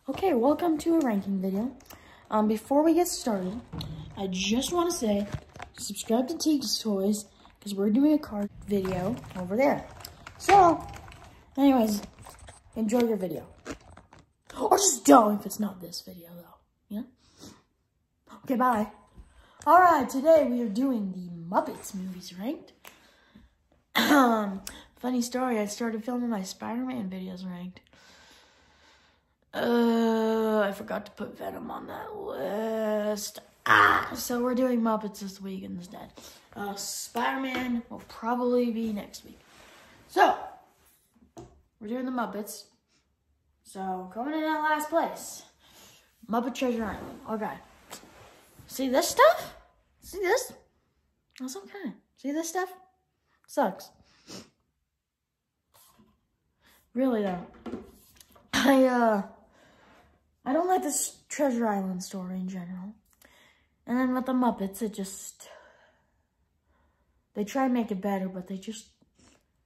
Okay, welcome to a ranking video. Before we get started, I just want to say, subscribe to Teags Toys, because we're doing a card video over there. So, anyways, enjoy your video. Or just don't if it's not this video, though. Yeah? Okay, bye. Alright, today we are doing the Muppet Movies Ranked. Funny story, I started filming my Spider-Man videos ranked. I forgot to put Venom on that list. So we're doing Muppets this week instead. Spider-Man will probably be next week. So, we're doing the Muppets. So, coming in at last place, Muppet Treasure Island. Okay. See this stuff? See this? That's okay. See this stuff? Sucks. Really though. I don't like this Treasure Island story in general. And then with the Muppets, they try and make it better, but they just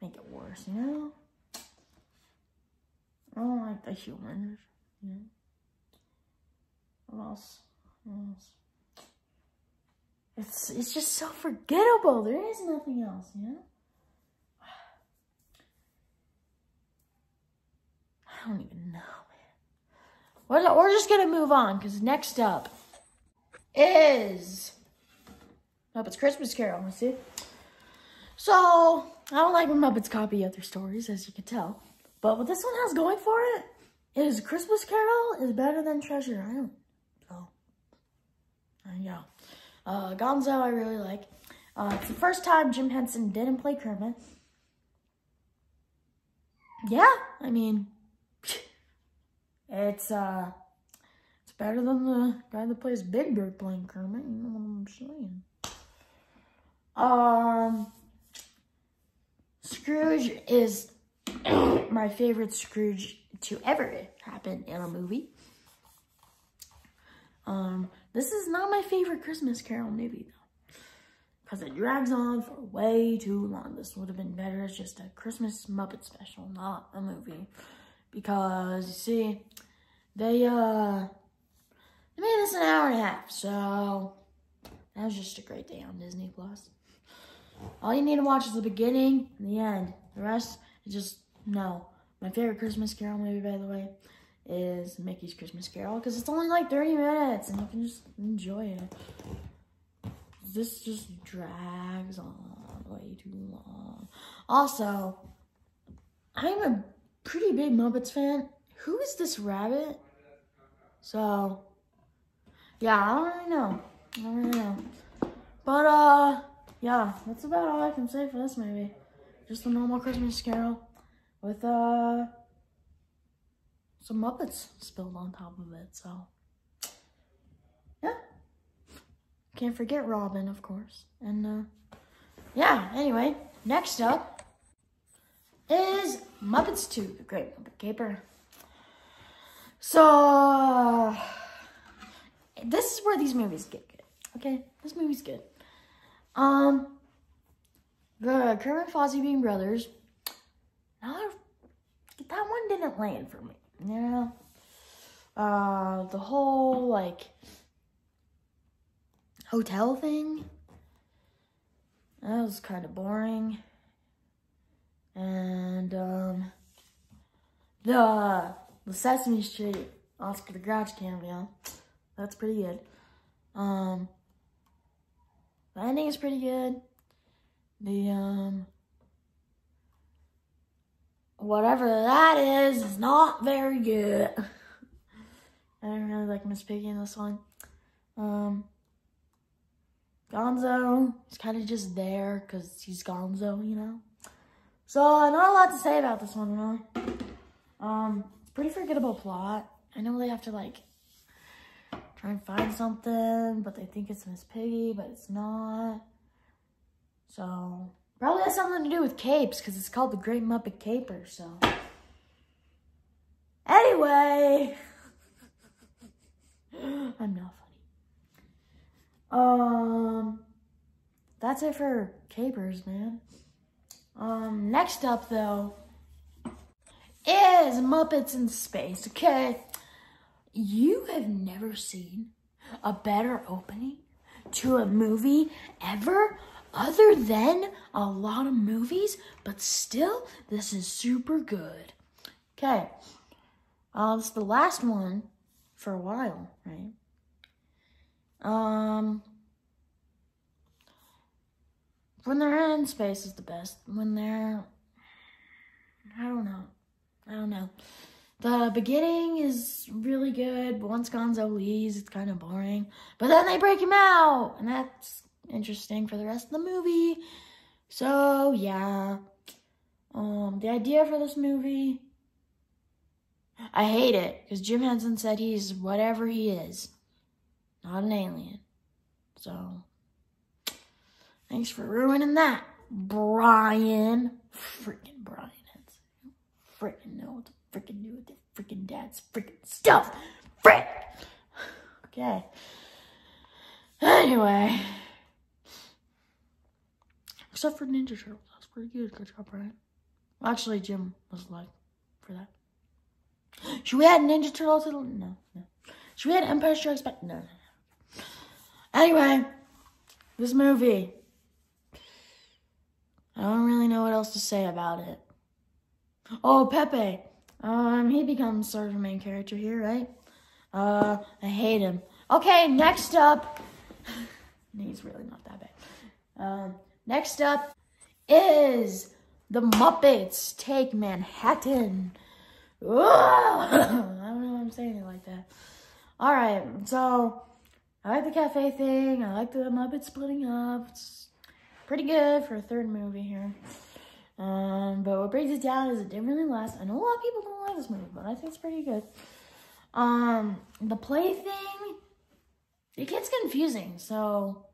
make it worse, you know? I don't like the humor, you know? What else? It's just so forgettable. There is nothing else, you know? I don't even know, man. We're just gonna move on, because next up is Muppets Christmas Carol, you see? So, I don't like when Muppets copy other stories, as you can tell. But what this one has going for it is Christmas Carol is better than Treasure Island. So, there you go. Gonzo I really like. It's the first time Jim Henson didn't play Kermit. Yeah, I mean, it's better than the guy that plays Big Bird playing Kermit, you know what I'm saying. Scrooge is my favorite Scrooge to ever happen in a movie. This is not my favorite Christmas Carol movie, though, because it drags on for way too long. This would have been better as just a Christmas Muppet special, not a movie, because, you see, they made this an hour and a half, so that was just a great day on Disney+. All you need to watch is the beginning and the end. The rest is just, no. My favorite Christmas Carol movie, by the way, is Mickey's Christmas Carol, because it's only like 30 minutes and you can just enjoy it. This just drags on way too long. Also, I'm a pretty big Muppets fan. Who is this rabbit? So, yeah, I don't really know. But, yeah, that's about all I can say for this movie. Just a normal Christmas Carol with, some Muppets spilled on top of it, so, yeah. Can't forget Robin, of course. And, yeah, anyway, next up is Muppets 2, The Great Muppet Caper. So, this is where these movies get good, okay? This movie's good. The Kermit and Fozzie being brothers, that one didn't land for me. You know, the whole, like, hotel thing, that was kind of boring. And, the Sesame Street Oscar the Grouch cameo, that's pretty good. The ending is pretty good. The, whatever that is not very good. I don't really like Miss Piggy in this one. Gonzo is kind of just there because he's Gonzo, you know. So, not a lot to say about this one, really. It's a pretty forgettable plot. I know they have to, like, try and find something, but they think it's Miss Piggy, but it's not. So, probably has something to do with capes, because it's called The Great Muppet Caper, so. Anyway. I'm not funny. That's it for capers, man. Next up, though, is Muppets in Space, okay? You have never seen a better opening to a movie ever, other than a lot of movies, but still, this is super good. Okay, this is the last one for a while, right? When they're in space is the best. When they're, I don't know. The beginning is really good, but once Gonzo leaves, it's kind of boring. But then they break him out, and that's interesting for the rest of the movie. So, yeah. The idea for this movie, I hate it, because Jim Henson said he's whatever he is, not an alien. So, thanks for ruining that, Brian. Freaking Brian Henson. Freaking know what to freaking do with their freaking dad's freaking stuff. Frick! Okay. Anyway. Except for Ninja Turtles. That's pretty good. Good job, Brian. Actually, Jim was like for that. Should we add Ninja Turtles? No. Should we add Empire Strikes Back? No. Anyway, this movie. I don't really know what else to say about it. Oh, Pepe. He becomes sort of a main character here, right? I hate him. Okay, next up. He's really not that bad. Next up is the Muppets Take Manhattan. Whoa! I don't know why I'm saying it like that. Alright, so I like the cafe thing. I like the Muppets splitting up. It's pretty good for a third movie here. But what brings it down is it didn't really last. I know a lot of people don't like this movie, but I think it's pretty good. The play thing, it gets confusing. So,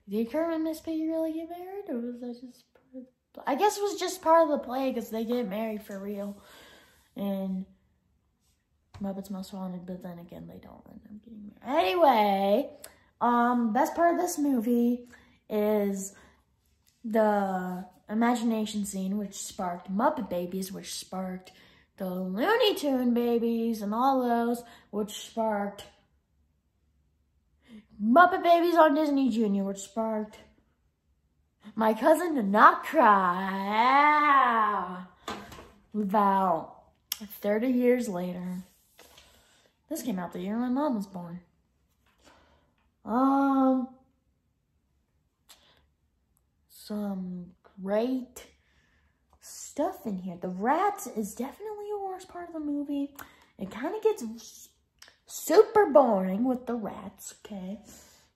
did Kermit and Miss Piggy really get married, or was that just part of the... I guess it was just part of the play because they get married for real. And Muppets Most Wanted, but then again, they don't end up getting married. Anyway, best part of this movie is the imagination scene, which sparked Muppet Babies, which sparked the Looney Tune Babies, and all those, which sparked Muppet Babies on Disney Junior, which sparked My Cousin to Not Cry. About 30 years later. This came out the year my mom was born. Some great stuff in here. The rats is definitely the worst part of the movie. It kind of gets super boring with the rats, okay?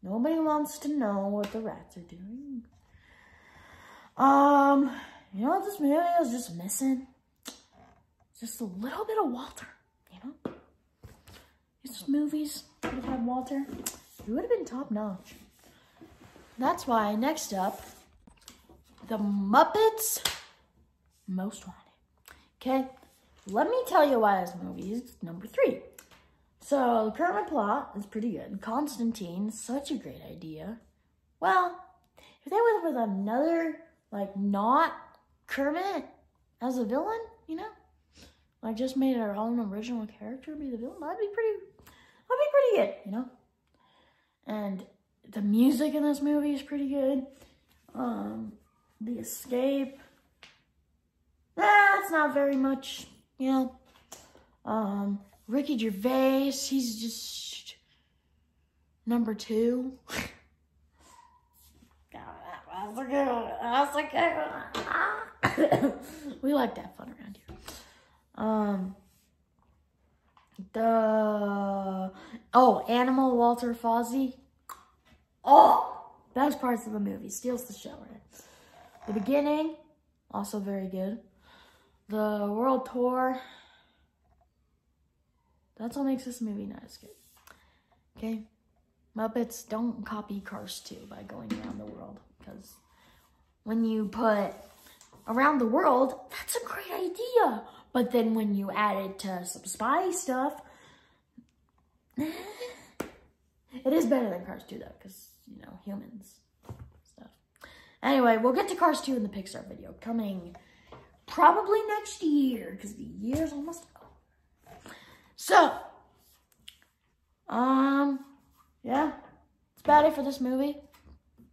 Nobody wants to know what the rats are doing. You know what this movie was just missing? Just a little bit of Walter, you know? These movies would have had Walter. It would have been top notch. That's why, next up, the Muppets Most Wanted. Okay, let me tell you why this movie is number 3. So, the current plot is pretty good. Constantine, such a great idea. Well, if they went with another, like, not Kermit as a villain, you know? Like, just made our own original character be the villain, that'd be pretty good, you know? And the music in this movie is pretty good. The escape, it's not very much, you know? Ricky Gervais, he's just number 2. That's a good one. We like that fun around here. Animal Walter Fozzie. Best parts of the movie. Steals the show, right? The beginning, also very good. The world tour. That's what makes this movie not as good. Okay? Muppets, don't copy Cars 2 by going around the world. Because when you put around the world, that's a great idea. But then when you add it to some spy stuff, it is better than Cars 2 though, because, you know, humans stuff. Anyway, we'll get to Cars 2 in the Pixar video, coming probably next year, because the year's almost over. So, Yeah, it's about it for this movie.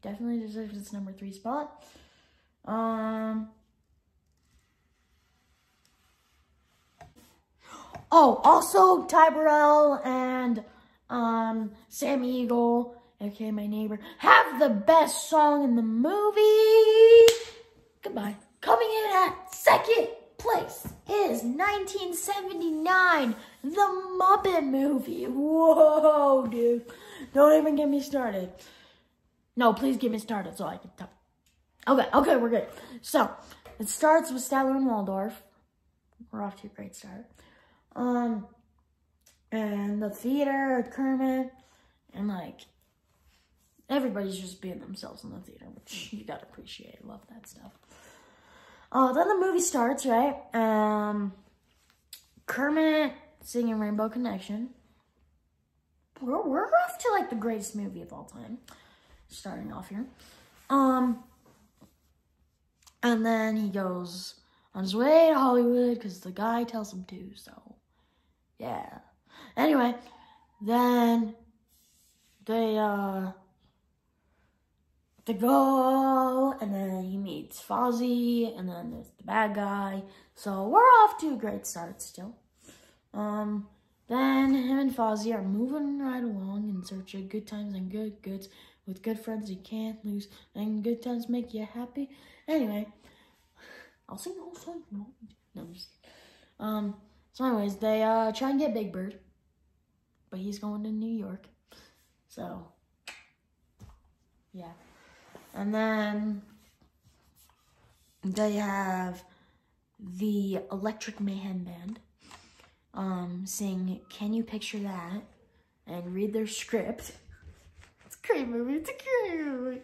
Definitely deserves its number 3 spot. Oh, also Ty Burrell and Sam Eagle, aka my neighbor, have the best song in the movie. Goodbye. Coming in at second place is 1979, The Muppet Movie. Whoa, dude. Don't even get me started. No, please get me started so I can talk. Okay, we're good. So, it starts with Statler and Waldorf. We're off to a great start. And the theater, Kermit, and like, everybody's just being themselves in the theater, which you gotta appreciate. Love that stuff. Then the movie starts, right? Kermit singing Rainbow Connection. We're off to like the greatest movie of all time. Starting off here. And then he goes on his way to Hollywood because the guy tells him to, so yeah. Anyway, then they go, and then he meets Fozzie, and then there's the bad guy. So we're off to a great start still. Then him and Fozzie are moving right along in search of good times and good goods. With good friends you can't lose, and good times make you happy. Anyway, I'll sing the whole song. No, I'm just kidding. So anyways, they try and get Big Bird, but he's going to New York. So yeah. And then they have the Electric Mayhem Band sing Can You Picture That? And read their script. It's a great movie. It's a great movie.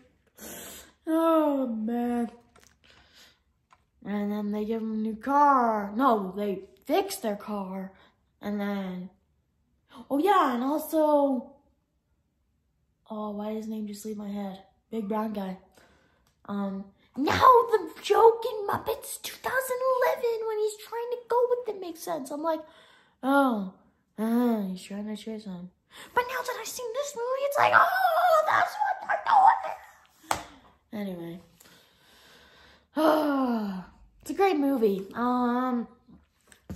Oh, man. And then they give them a new car. No, they fix their car. And then, oh yeah, and also, oh, why does his name just leave my head? Big brown guy. Now the joke in Muppets 2011 when he's trying to go with it makes sense. I'm like, oh, he's trying to chase him. But now that I've seen this movie, it's like, oh, that's what they're doing. Anyway. It's a great movie.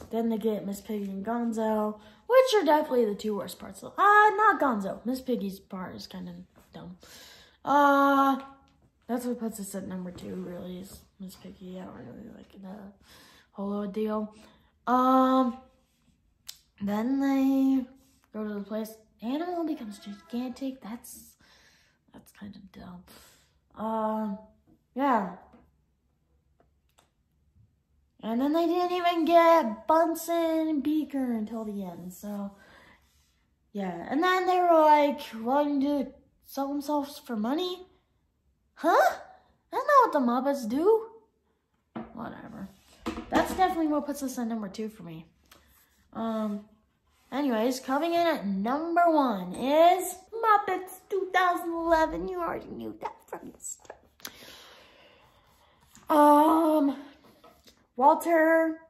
Then they get Miss Piggy and Gonzo, which are definitely the 2 worst parts. Not Gonzo. Miss Piggy's part is kind of dumb. That's what puts us at number 2, really, is Miss Piggy. I don't really like the whole ordeal. Then they go to the place. Animal becomes gigantic. That's kind of dumb. Yeah. And then they didn't even get Bunsen and Beaker until the end, so yeah. And then they were like wanting to sell themselves for money. Huh? That's not what the Muppets do. Whatever. That's definitely what puts us at number 2 for me. Anyways, coming in at number 1 is Muppets 2011. You already knew that from the start. Walter,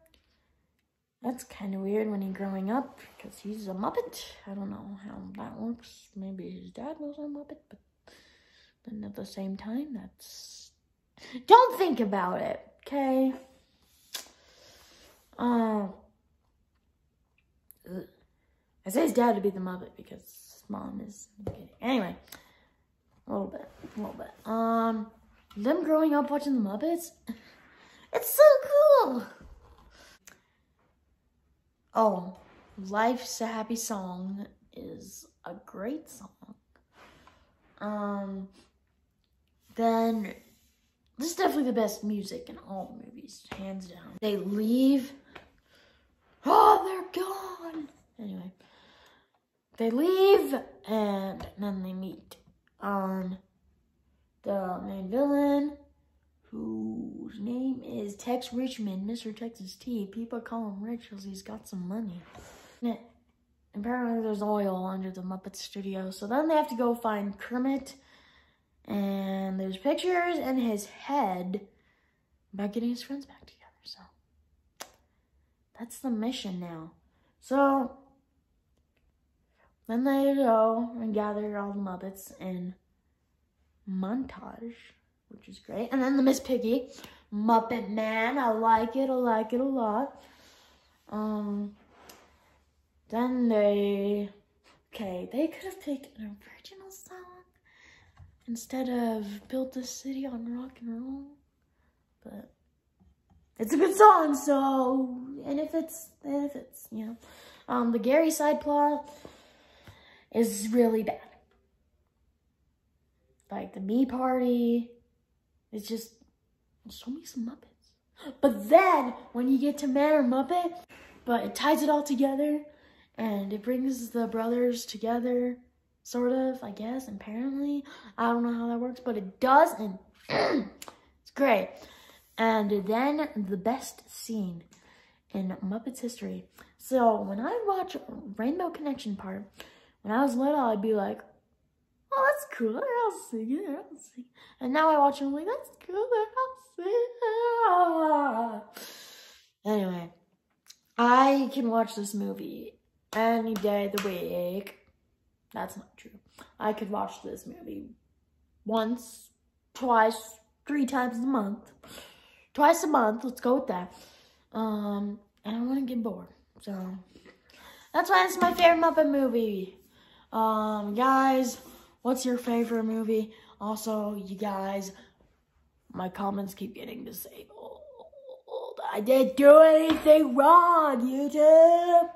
that's kind of weird when he's growing up because he's a Muppet. I don't know how that works. Maybe his dad was a Muppet, but then at the same time, that's... Don't think about it, okay? I say his dad to be the Muppet because his mom is... Anyway, a little bit. Them growing up watching the Muppets... It's so cool. Oh, Life's a Happy Song is a great song. Then this is definitely the best music in all movies, hands down. They leave. Oh, they're gone. Anyway, they leave and then they meet the main villain, whose name is Tex Richmond, Mr. Texas T. People call him Rich because he's got some money. And apparently there's oil under the Muppet studio. So then they have to go find Kermit. And there's pictures in his head about getting his friends back together. So that's the mission now. So Then they go and gather all the Muppets in montage, which is great. And then the Miss Piggy, Muppet Man. I like it a lot. Then they could have picked an original song instead of Built This City on Rock and Roll. But it's a good song, so, and if it's, you know. The Gary side plot is really bad. Like, the Me Party, it's just, show me some Muppets. But then, when you get to Man or Muppet, but it ties it all together, and it brings the brothers together, sort of, I guess, apparently. I don't know how that works, but it does, and it's great. And then, the best scene in Muppets history. So, when I watch Rainbow Connection part, when I was little, I'd be like, oh, that's cool, I'll sing it, And now I watch it, I'm like, that's cool, I'll sing it. Anyway, I can watch this movie any day of the week. That's not true. I could watch this movie once, twice, 3 times a month. Twice a month, let's go with that. And I wouldn't get bored. So, that's why it's my favorite Muppet movie. Guys, what's your favorite movie? Also, you guys, my comments keep getting disabled. I didn't do anything wrong, YouTube.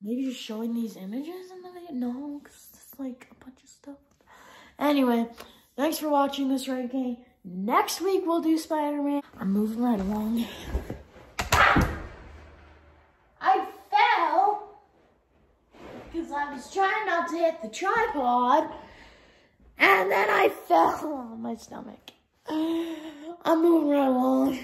Maybe you're showing these images in the video? No, because it's like a bunch of stuff. Anyway, thanks for watching this ranking. Next week, we'll do Spider-Man. I'm moving right along. I fell because I was trying not to hit the tripod, and then I fell on my stomach. I'm moving right along.